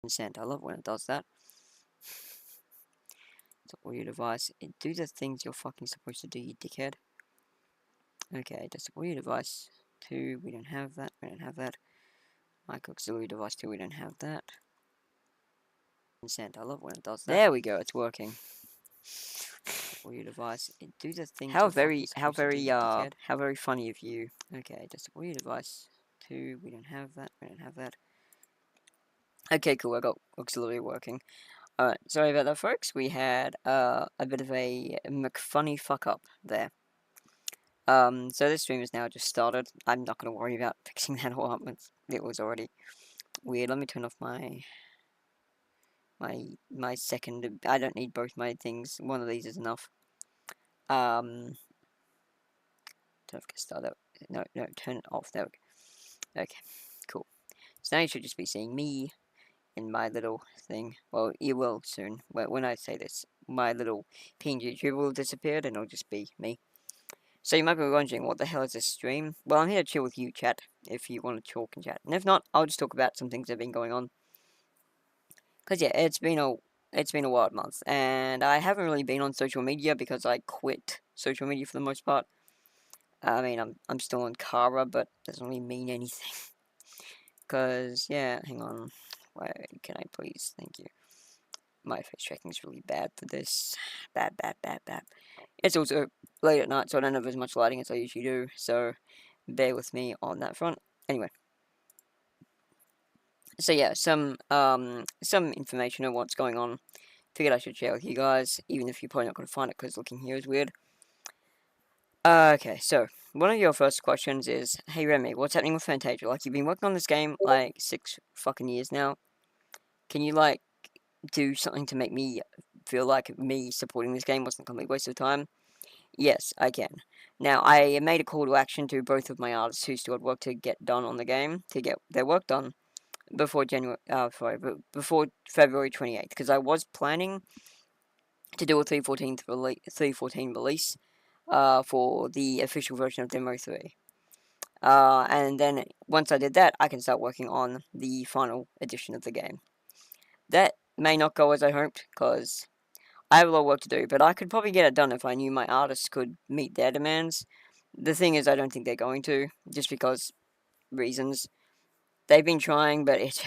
Consent. I love when it does that. Disable your device. Do the things you're fucking supposed to do, you dickhead. Okay, disable your device. 2, we don't have that. We don't have that. Mic auxiliary device 2, we don't have that. Consent. I love when it does that. There we go. It's working. Disable your device. Do the things. How very funny of you. Okay, disable your device. 2, we don't have that. We don't have that. Okay, cool. I got auxiliary working. Alright, sorry about that, folks. We had a bit of a McFunny fuck up there. So this stream is now just started. I'm not going to worry about fixing that all up. It was already weird. Let me turn off my second. I don't need both my things. One of these is enough. Turn off get started. No, turn it off. There we go. Okay, cool. So now you should just be seeing me in my little thing. Well, you will soon. When I say this, my little PNG tube will disappear, and it'll just be me. So you might be wondering, what the hell is this stream? Well, I'm here to chill with you, chat, if you want to talk and chat. And if not, I'll just talk about some things that have been going on. Because, yeah, it's been a wild month, and I haven't really been on social media because I quit social media for the most part. I mean, I'm still on Kara, but it doesn't really mean anything. Because, yeah, hang on. Wait, can I please? Thank you. My face tracking is really bad for this. Bad. It's also late at night, so I don't have as much lighting as I usually do, so bear with me on that front. Anyway. So yeah, some information on what's going on. Figured I should share with you guys, even if you're probably not going to find it, because looking here is weird. Okay, so, one of your first questions is, hey Remy, what's happening with Fantasia? Like, you've been working on this game, like, 6 fucking years now. Can you, like, do something to make me feel like me supporting this game wasn't a complete waste of time? Yes, I can. Now, I made a call to action to both of my artists who still had work to get done on the game, to get their work done before before February 28th, because I was planning to do a 3.14 release for the official version of Demo 3. And then, once I did that, I can start working on the final edition of the game. That may not go as I hoped, because I have a lot of work to do, but I could probably get it done if I knew my artists could meet their demands. The thing is, I don't think they're going to, just because reasons. They've been trying, but it's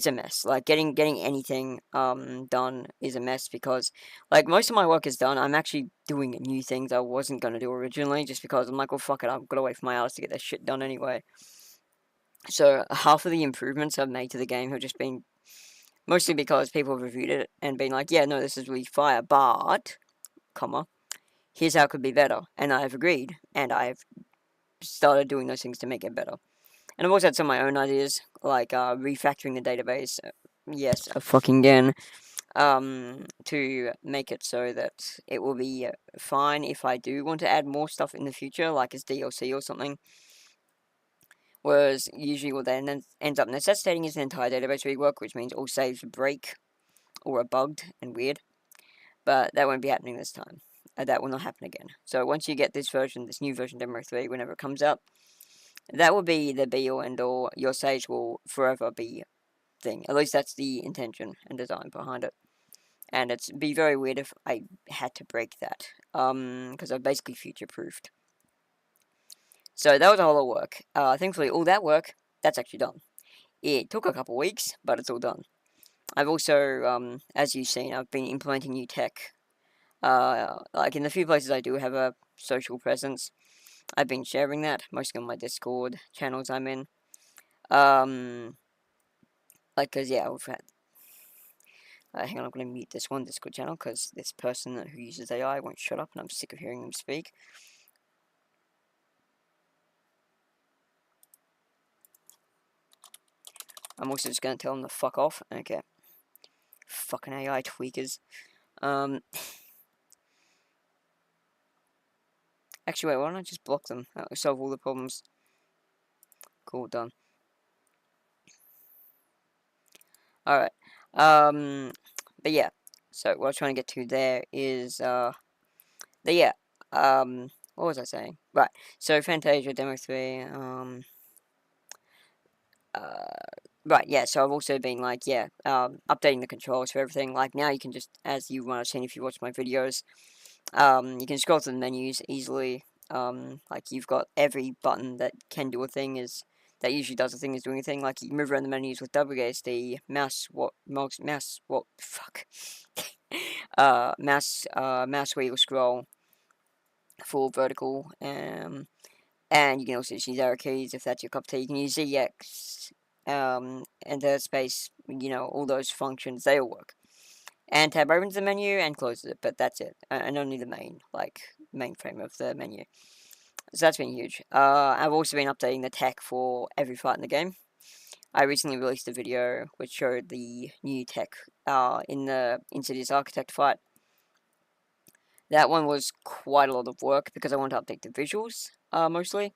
a mess. Like, getting anything done is a mess, because, like, most of my work is done. I'm actually doing new things I wasn't going to do originally, just because I'm like, well, fuck it, I've got to wait for my artists to get their shit done anyway. So, half of the improvements I've made to the game have just been mostly because people have reviewed it and been like, yeah, no, this is really fire, but, here's how it could be better. And I've agreed, and I've started doing those things to make it better. And I've also had some of my own ideas, like refactoring the database, yes, fucking again, to make it so that it will be fine if I do want to add more stuff in the future, like as DLC or something. Whereas usually what that ends up necessitating is an entire database rework, which means all saves break or are bugged and weird. But that won't be happening this time. That will not happen again. So once you get this new version Demo 3, whenever it comes out, that will be the be-all end-all. Your saves will forever be thing. At least that's the intention and design behind it. And it'd be very weird if I had to break that. Because I've basically future-proofed. So that was a whole lot of work. Thankfully, all that work, that's actually done. It took a couple weeks, but it's all done. I've also, as you've seen, I've been implementing new tech. Like in the few places I do have a social presence, I've been sharing that, mostly on my Discord channels I'm in. Like, cause yeah, we've had. Hang on, I'm gonna mute this one Discord channel because this person who uses AI won't shut up, and I'm sick of hearing them speak. I'm also just gonna tell them to fuck off. Okay. Fucking AI tweakers. Actually, wait, why don't I just block them? That will solve all the problems. Cool, done. Alright. But yeah. So, what I was trying to get to there is, what was I saying? Right. So, Fantasia Demo 3, Right, yeah, so I've also been like, yeah, updating the controls for everything. Like now you can just, as you might have seen if you watch my videos, you can scroll through the menus easily. Like you've got every button that can do a thing that usually does a thing is doing a thing. Like you move around the menus with WASD, fuck, mouse wheel scroll, full vertical, and you can also use arrow keys if that's your cup of tea. You can use ZX, enter space, all those functions, they all work. And tab opens the menu and closes it, but that's it. And only the main frame of the menu. So that's been huge. I've also been updating the tech for every fight in the game. I recently released a video which showed the new tech in the Insidious Architect fight. That one was quite a lot of work because I wanted to update the visuals, mostly,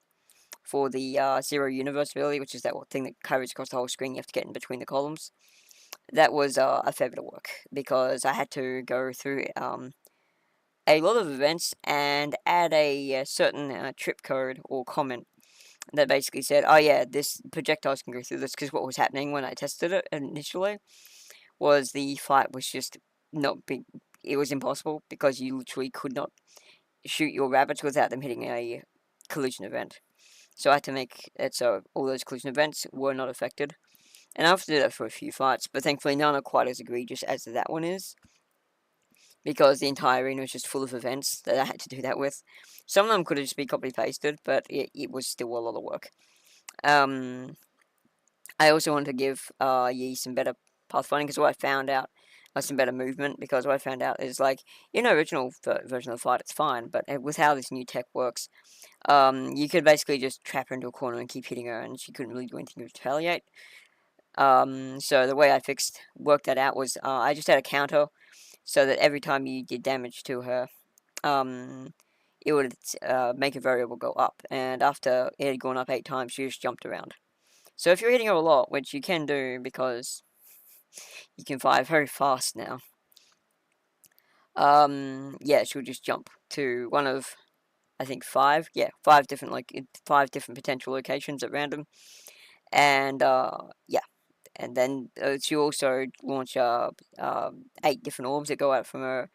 for the Zero Universe ability, which is that thing that carries across the whole screen. You have to get in between the columns. That was a fair bit of work because I had to go through a lot of events and add a certain trip code or comment that basically said, oh yeah, this projectiles can go through this, because what was happening when I tested it initially was the fight was just not big. It was impossible because you literally could not shoot your rabbits without them hitting a collision event. So I had to make it so all those collision events were not affected. And I have to do that for a few fights, but thankfully none are quite as egregious as that one is, because the entire arena was just full of events that I had to do that with. Some of them could have just been copy pasted, but it was still a lot of work. I also wanted to give Yi some better pathfinding, because what I found out some better movement, because what I found out is like in the original version of the fight it's fine, but with how this new tech works, you could basically just trap her into a corner and keep hitting her, and she couldn't really do anything to retaliate. So the way I worked that out was I just had a counter so that every time you did damage to her, it would make a variable go up, and after it had gone up 8 times, she just jumped around. So if you're hitting her a lot, which you can do because you can fire very fast now, yeah, she'll just jump to one of, I think 5 different potential locations at random, and yeah, and then she also launch 8 different orbs that go out from her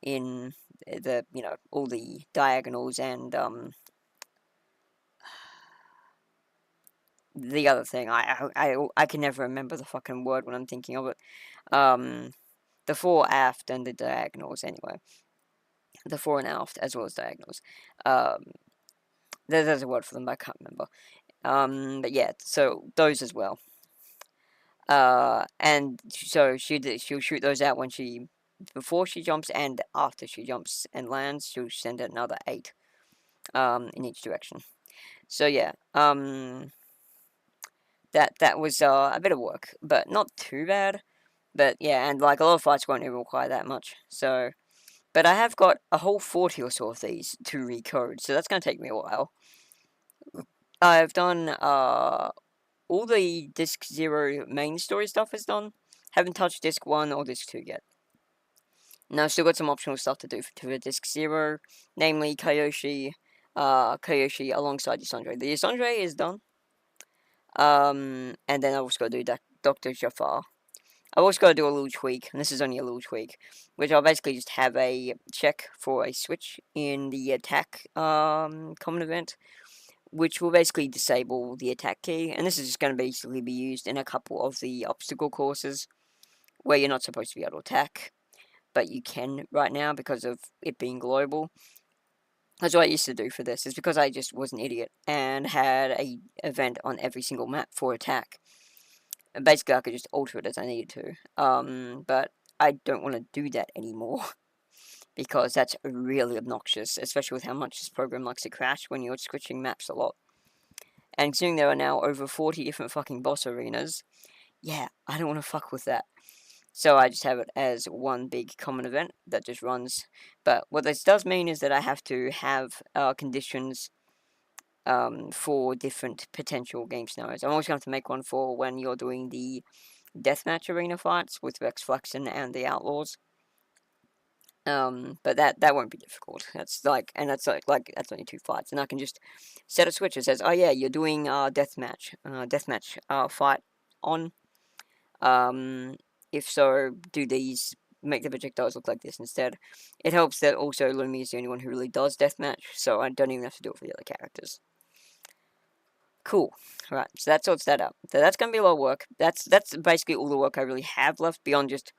in the all the diagonals, and the other thing I can never remember the fucking word when I'm thinking of it. The fore, aft, and the diagonals. Anyway, the fore and aft as well as diagonals. There's a word for them, but I can't remember. But yeah, so those as well. And so she'll shoot those out before she jumps and after she jumps and lands. She'll send another 8 in each direction. So yeah, that was a bit of work, but not too bad. But yeah, and like a lot of fights won't even require that much. So, but I have got a whole 40 or so of these to recode, so that's going to take me a while. I've done all the Disc 0 main story stuff is done. Haven't touched Disc 1 or Disc 2 yet. Now, I've still got some optional stuff to do to Disc 0, namely Kyoshi alongside Yasundre. The Yasundre is done. And then I've also got to do Dr. Jafar. I've also got to do a little tweak, and this is only a little tweak, which I'll basically just have a check for a switch in the attack common event, which will basically disable the attack key, and this is just going to basically be used in a couple of the obstacle courses where you're not supposed to be able to attack, but you can right now because of it being global. That's what I used to do for this, is because I just was an idiot and had a event on every single map for attack. And basically, I could just alter it as I needed to. But I don't want to do that anymore because that's really obnoxious, especially with how much this program likes to crash when you're switching maps a lot. And considering there are now over 40 different fucking boss arenas, yeah, I don't want to fuck with that. So I just have it as one big common event that just runs. But what this does mean is that I have to have conditions for different potential game scenarios. I'm always going to have to make one for when you're doing the deathmatch arena fights with Rex Flexen and the Outlaws. But that won't be difficult. That's that's only 2 fights, and I can just set a switch that says, oh yeah, you're doing deathmatch fight on If so, do these make the projectiles look like this instead? It helps that also Lumi is the only one who really does deathmatch, so I don't even have to do it for the other characters. Cool. Right, so that sorts that out. So that's gonna be a lot of work. That's basically all the work I really have left beyond just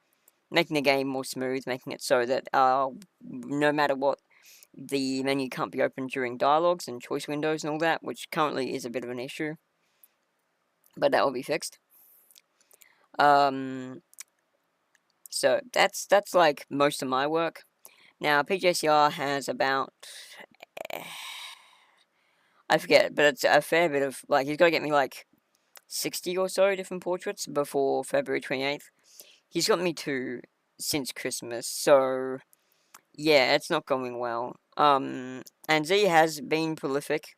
making the game more smooth, making it so that no matter what, the menu can't be opened during dialogues and choice windows and all that, which currently is a bit of an issue, but that will be fixed. So that's like most of my work. Now PJCR has about I forget, but it's a fair bit of like he's got to get me like 60 or so different portraits before February 28th. He's got me 2 since Christmas, so yeah, it's not going well. And Z has been prolific,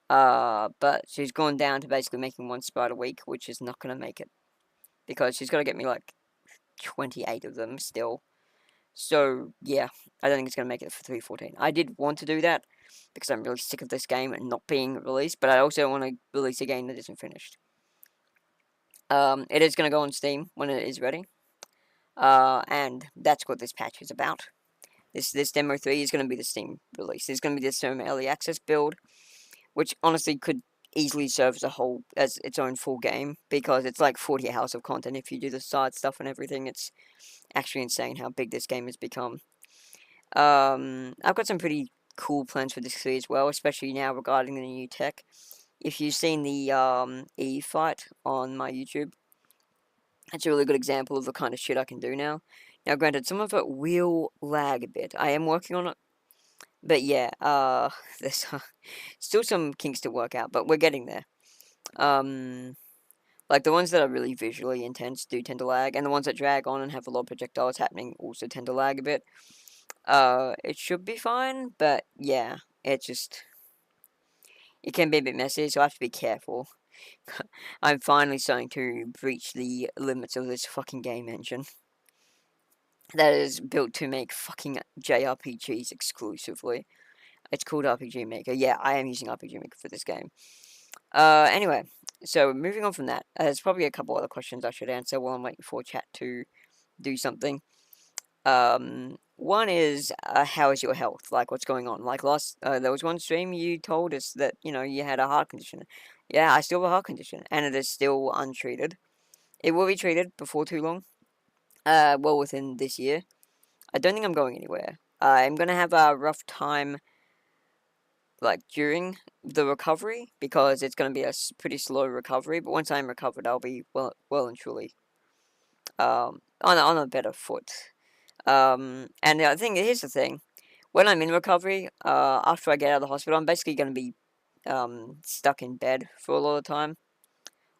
but she's gone down to basically making 1 spot a week, which is not going to make it because she's got to get me like 28 of them still. So yeah, I don't think it's going to make it for 314. I did want to do that because I'm really sick of this game and not being released, but I also want to release a game that isn't finished. It is going to go on Steam when it is ready, and that's what this patch is about. This demo 3 is going to be the Steam release. There's going to be this early access build, which honestly could easily serve as its own full game because it's like 40 hours of content if you do the side stuff and everything. It's actually insane how big this game has become. I've got some pretty cool plans for this 3 as well, especially now regarding the new tech. If you've seen the E fight on my YouTube, it's a really good example of the kind of shit I can do now. Now, granted, some of it will lag a bit. I am working on it. But yeah, there's still some kinks to work out, but we're getting there. Like the ones that are really visually intense do tend to lag, and the ones that drag on and have a lot of projectiles happening also tend to lag a bit. It should be fine, but yeah, it can be a bit messy, so I have to be careful. I'm finally starting to breach the limits of this fucking game engine that is built to make fucking JRPGs exclusively. It's called RPG Maker. Yeah, I am using RPG Maker for this game. Anyway, so moving on from that, there's probably a couple other questions I should answer while I'm waiting for chat to do something. One is, how is your health? Like, what's going on? Like, there was one stream you told us that, you had a heart condition. Yeah, I still have a heart condition, and it is still untreated. It will be treated before too long. Well, within this year. I don't think I'm going anywhere. I'm gonna have a rough time, like, during the recovery, because it's gonna be a pretty slow recovery, but once I'm recovered, I'll be well and truly, on a better foot. And here's the thing. When I'm in recovery, after I get out of the hospital, I'm basically going to be stuck in bed for a lot of time.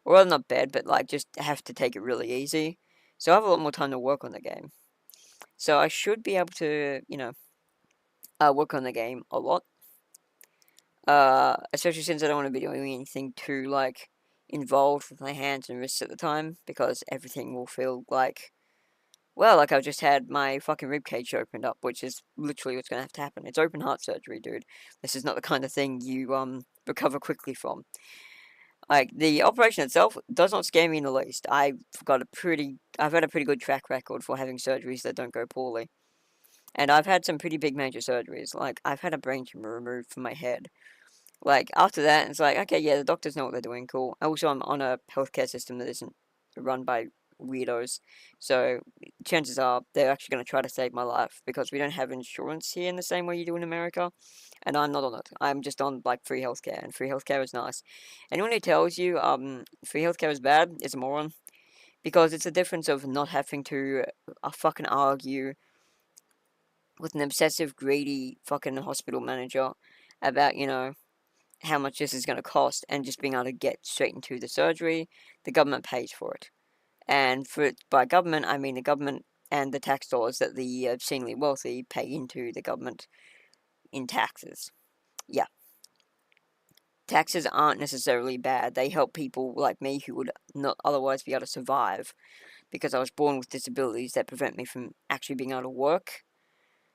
Well, not bed, but like just have to take it really easy. So I have a lot more time to work on the game. So I should be able to, work on the game a lot. Especially since I don't want to be doing anything too, like, involved with my hands and wrists at the time, because everything will feel like, well, like I've just had my fucking ribcage opened up, which is literally what's gonna have to happen. It's open heart surgery, dude. This is not the kind of thing you recover quickly from. Like, the operation itself does not scare me in the least. I've had a pretty good track record for having surgeries that don't go poorly. And I've had some pretty big major surgeries. Like, I've had a brain tumor removed from my head. Like, after that, it's like, okay, yeah, the doctors know what they're doing, cool. Also, I'm on a healthcare system that isn't run by weirdos, so chances are they're actually going to try to save my life, because we don't have insurance here in the same way you do in America, and I'm not on it. I'm just on, like, free healthcare, and free healthcare is nice. Anyone who tells you, free healthcare is bad is a moron, because it's a difference of not having to fucking argue with an obsessive, greedy fucking hospital manager about, how much this is going to cost, and just being able to get straight into the surgery. The government pays for it. And by government, I mean the government and the tax dollars that the obscenely wealthy pay into the government in taxes. Yeah. Taxes aren't necessarily bad. They help people like me who would not otherwise be able to survive, because I was born with disabilities that prevent me from actually being able to work.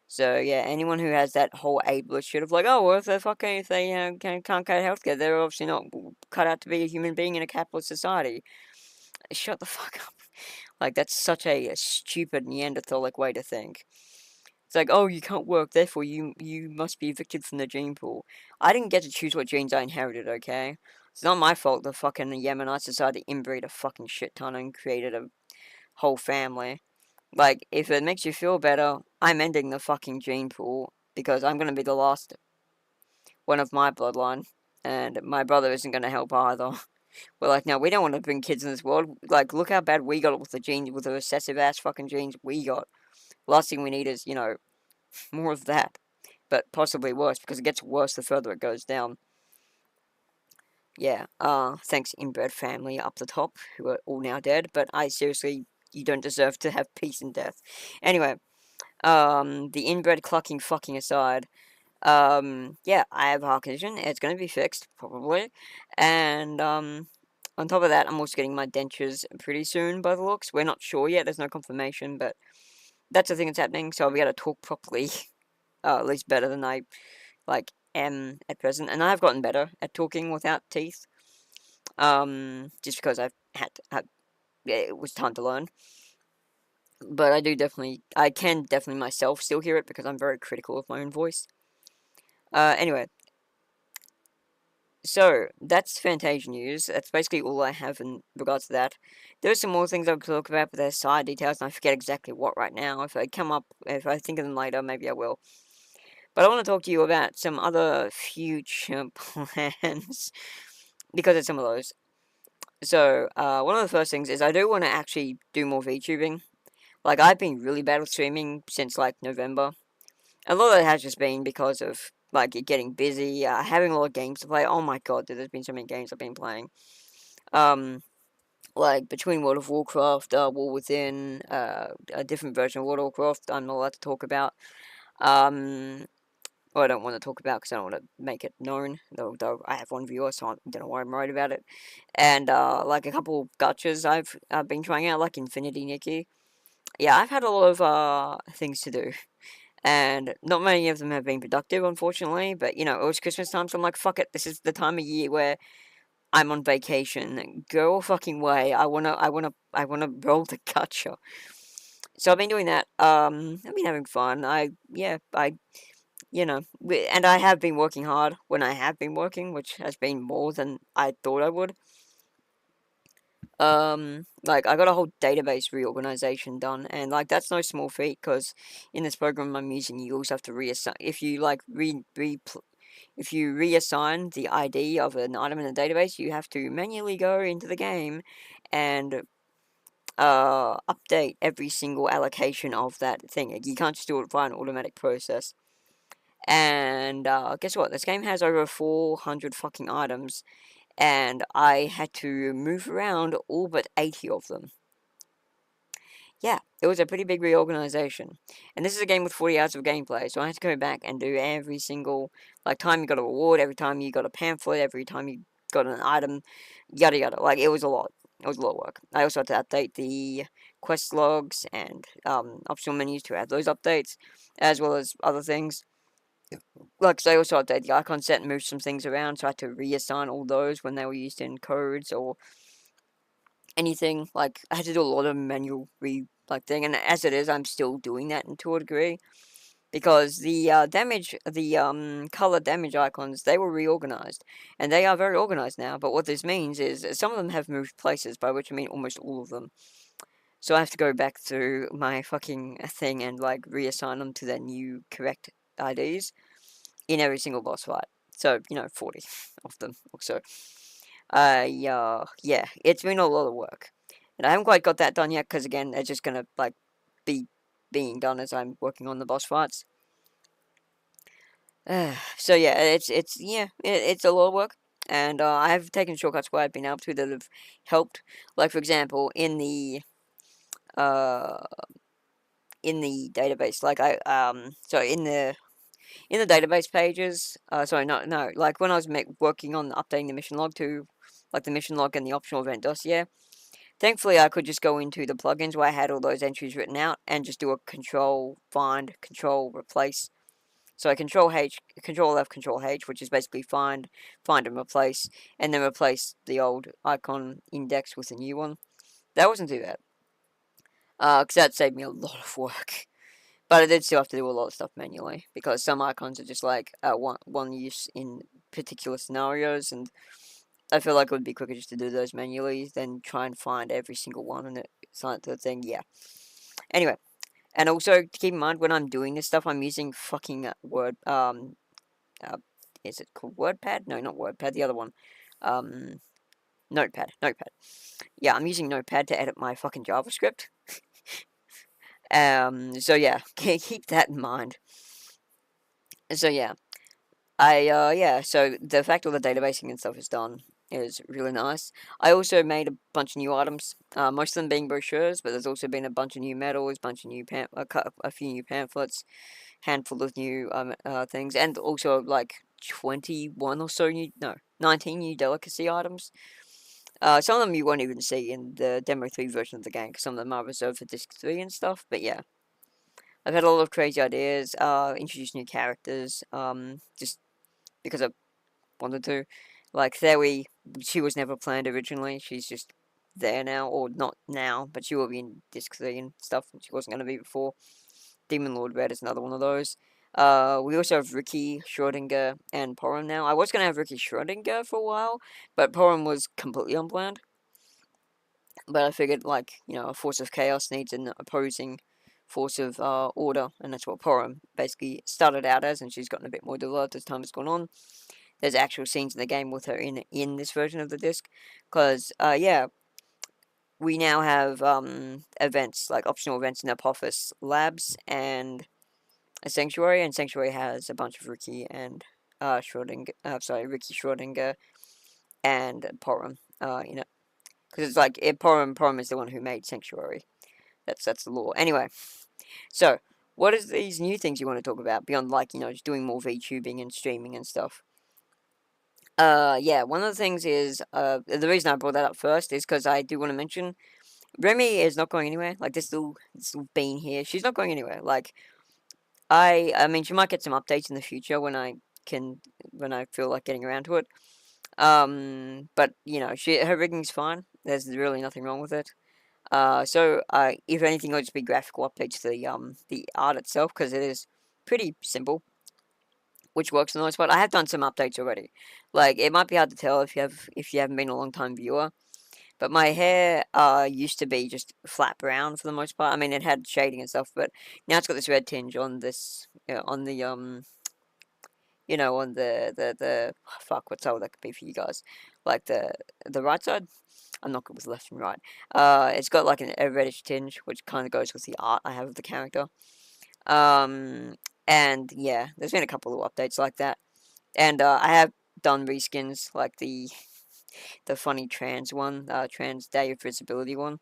So yeah, anyone who has that whole ableist shit of like, oh, well, if they can't cut healthcare, they're obviously not cut out to be a human being in a capitalist society. Shut the fuck up. Like, that's such a stupid Neanderthalic way to think. It's like, oh, you can't work, therefore you must be evicted from the gene pool. I didn't get to choose what genes I inherited, okay? It's not my fault the fucking Yemenites decided to inbreed a fucking shit ton and created a whole family. Like, if it makes you feel better, I'm ending the fucking gene pool because I'm gonna be the last one of my bloodline, and my brother isn't gonna help either. We're like, no, we don't want to bring kids in this world. Like, look how bad we got it with the genes, with the recessive ass fucking genes we got. Last thing we need is, more of that. But possibly worse, because it gets worse the further it goes down. Yeah, thanks inbred family up the top, who are all now dead, but I seriously, you don't deserve to have peace and death. Anyway, the inbred clucking fucking aside, yeah, I have a heart condition, it's gonna be fixed, probably, and, on top of that, I'm also getting my dentures pretty soon, by the looks. We're not sure yet, there's no confirmation, but that's the thing that's happening, so I'll be able to talk properly, at least better than I am at present, and I've gotten better at talking without teeth. Just because it was time to learn. But I can definitely myself still hear it because I'm very critical of my own voice. Anyway, so that's Fantasia news. That's basically all I have in regards to that. There's some more things I could talk about, but there's side details, and I forget exactly what right now. If I think of them later, maybe I will. But I want to talk to you about some other future plans because of some of those. So, one of the first things is I do want to actually do more VTubing. Like, I've been really bad with streaming since, like, November. A lot of it has just been because of, like, it getting busy, having a lot of games to play. Oh my god, dude, there's been so many games I've been playing. Like, between World of Warcraft, War Within, a different version of World of Warcraft I'm not allowed to talk about. Well, I don't want to talk about because I don't want to make it known, though I have one viewer, so I don't know why I'm worried about it. And, like, a couple gachas I've been trying out, like Infinity Nikki. Yeah, I've had a lot of, things to do. And not many of them have been productive, unfortunately, but, it was Christmas time, so I'm like, fuck it, this is the time of year where I'm on vacation. Go fucking way, I wanna roll the gacha. So I've been doing that, I've been having fun, and I have been working hard when I have been working, which has been more than I thought I would. Like, I got a whole database reorganization done, and, like, that's no small feat, because in this program I'm using, you also have to reassign, if you, like, if you reassign the ID of an item in the database, you have to manually go into the game and, update every single allocation of that thing. You can't just do it via an automatic process. And, guess what? This game has over 400 fucking items, and I had to move around all but 80 of them. Yeah, it was a pretty big reorganization. And this is a game with 40 hours of gameplay, so I had to go back and do every single, like, time you got a reward, every time you got a pamphlet, every time you got an item, yada yada. Like, it was a lot. It was a lot of work. I also had to update the quest logs and, optional menus to add those updates, as well as other things. Like, so I also updated the icon set and moved some things around, so I had to reassign all those when they were used in codes or anything. Like, I had to do a lot of manual thing, and as it is, I'm still doing that to a degree. Because the color damage icons, they were reorganized. And they are very organized now, but what this means is some of them have moved places, by which I mean almost all of them. So I have to go back through my fucking thing and, like, reassign them to their new correct IDs in every single boss fight. So, 40 of them or so. Yeah, it's been a lot of work. And I haven't quite got that done yet, because again, it's just gonna, like, be being done as I'm working on the boss fights. So yeah, it's a lot of work. And, I have taken shortcuts where I've been able to that have helped. Like, for example, uh, in the database, like, so in the database pages, sorry, no, like, when I was working on updating the mission log to, like, the mission log and the optional event dossier, thankfully I could just go into the plugins where I had all those entries written out and just do a control find, control replace. So I control F, control H, which is basically find and replace, and then replace the old icon index with a new one. That wasn't too bad. Because that saved me a lot of work. But I did still have to do a lot of stuff manually because some icons are just like one use in particular scenarios, and I feel like it would be quicker just to do those manually than try and find every single one and it's like the thing. Yeah. Anyway, and also to keep in mind when I'm doing this stuff, I'm using fucking Word. Uh, is it called WordPad? No, not WordPad. The other one. Um, Notepad. Notepad. Yeah, I'm using Notepad to edit my fucking JavaScript. So yeah, keep that in mind. So yeah, yeah, so the fact all the databasing and stuff is done is really nice. I also made a bunch of new items, most of them being brochures, but there's also been a bunch of new medals, bunch of new a few new pamphlets, handful of new things, and also like 21 or so new, no, 19 new delicacy items. Some of them you won't even see in the demo 3 version of the game, because some of them are reserved for disc 3 and stuff, but yeah. I've had a lot of crazy ideas, introduced new characters, just because I wanted to. Like Thewi, she was never planned originally. She's just there now, or not now, but she will be in Disc 3 and stuff. She wasn't going to be before. Demon Lord Red is another one of those. We also have Ricky, Schrodinger, and Porum now. I was going to have Ricky Schrodinger for a while, but Porum was completely unplanned. But I figured, like, a force of chaos needs an opposing force of order, and that's what Porum basically started out as, and she's gotten a bit more developed as time has gone on. There's actual scenes in the game with her in this version of the disc, because yeah, we now have events like optional events in Apophis Labs and a Sanctuary, and Sanctuary has a bunch of Ricky and Schrodinger, Ricky Schrodinger and Porum, because it's like Porum is the one who made Sanctuary. That's the law. Anyway, so what is these new things you want to talk about beyond like just doing more VTubing and streaming and stuff? Yeah, one of the things is, the reason I brought that up first is because I do want to mention Remy is not going anywhere. Like, this little bean here, she's not going anywhere. Like, I mean, she might get some updates in the future when I feel like getting around to it. But, her rigging's fine. There's really nothing wrong with it. If anything, it'll just be graphical updates to the art itself, because it is pretty simple, which works for the most part. I have done some updates already. Like, it might be hard to tell if you haven't been a long time viewer, but my hair used to be just flat brown for the most part. I mean, it had shading and stuff, but now it's got this red tinge on this on the on the fuck, what side that could be for you guys, like the right side. I'm not good with left and right. It's got like a reddish tinge, which kind of goes with the art I have of the character. Um, and yeah, there's been a couple of updates like that. And I have done reskins like the funny trans one, trans Day of Visibility one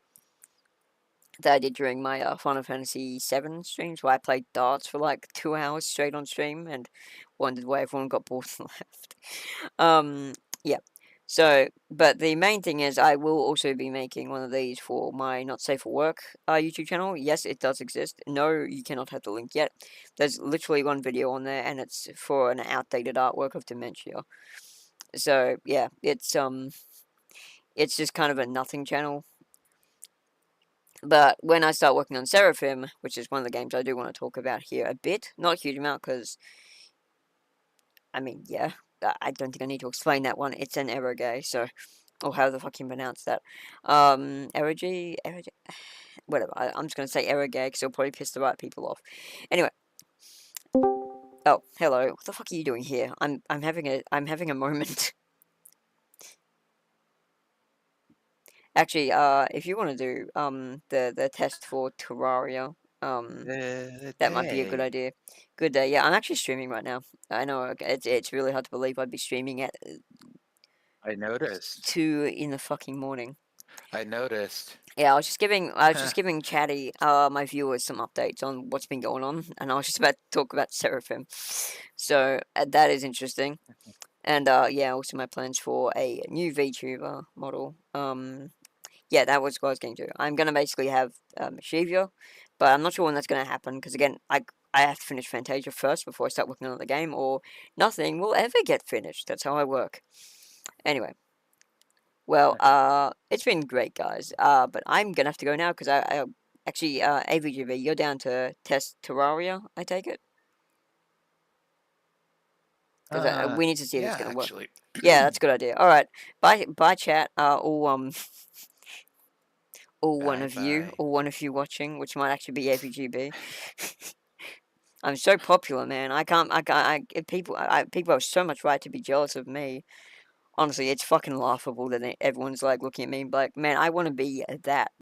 that I did during my Final Fantasy VII streams, where I played darts for like 2 hours straight on stream and wondered why everyone got bored and left. Yeah. So, but the main thing is, I will also be making one of these for my Not Safe for Work YouTube channel. Yes, it does exist. No, you cannot have the link yet. There's literally one video on there, and it's for an outdated artwork of Dementia. So yeah, it's just kind of a nothing channel. But when I start working on Seraphim, which is one of the games I do want to talk about here a bit, not a huge amount, because I mean, yeah, I don't think I need to explain that one. It's an eroge, so, or how the fuck you pronounce that? Eroge, whatever. I'm just gonna say eroge because it'll probably piss the right people off. Anyway, oh, hello. What the fuck are you doing here? I'm having a moment. Actually, if you want to do the test for Terraria, that might be a good Day. idea. Good day. Yeah, I'm actually streaming right now. I know it's really hard to believe I'd be streaming at I noticed. 2 in the fucking morning. I noticed. Yeah, I was just giving Chatty, my viewers some updates on what's been going on, and I was just about to talk about Seraphim. So that is interesting. And yeah, also my plans for a new VTuber model. Yeah, that was what I was going to do. I'm gonna basically have Shivia, but I'm not sure when that's gonna happen because again, I have to finish Fantasia first before I start working on the game, or nothing will ever get finished. That's how I work. Anyway, well, it's been great, guys. But I'm gonna have to go now because Actually, AVGB, you're down to test Terraria, I take it? Because we need to see if it's Yeah, gonna work. actually. Yeah, that's a good idea. All right, bye, chat. All one Bye of you, bye. or one of you watching, which might actually be AVGB. I'm so popular, man. I can't. People have so much right to be jealous of me. Honestly, it's fucking laughable that everyone's like looking at me like, man, I want to be that.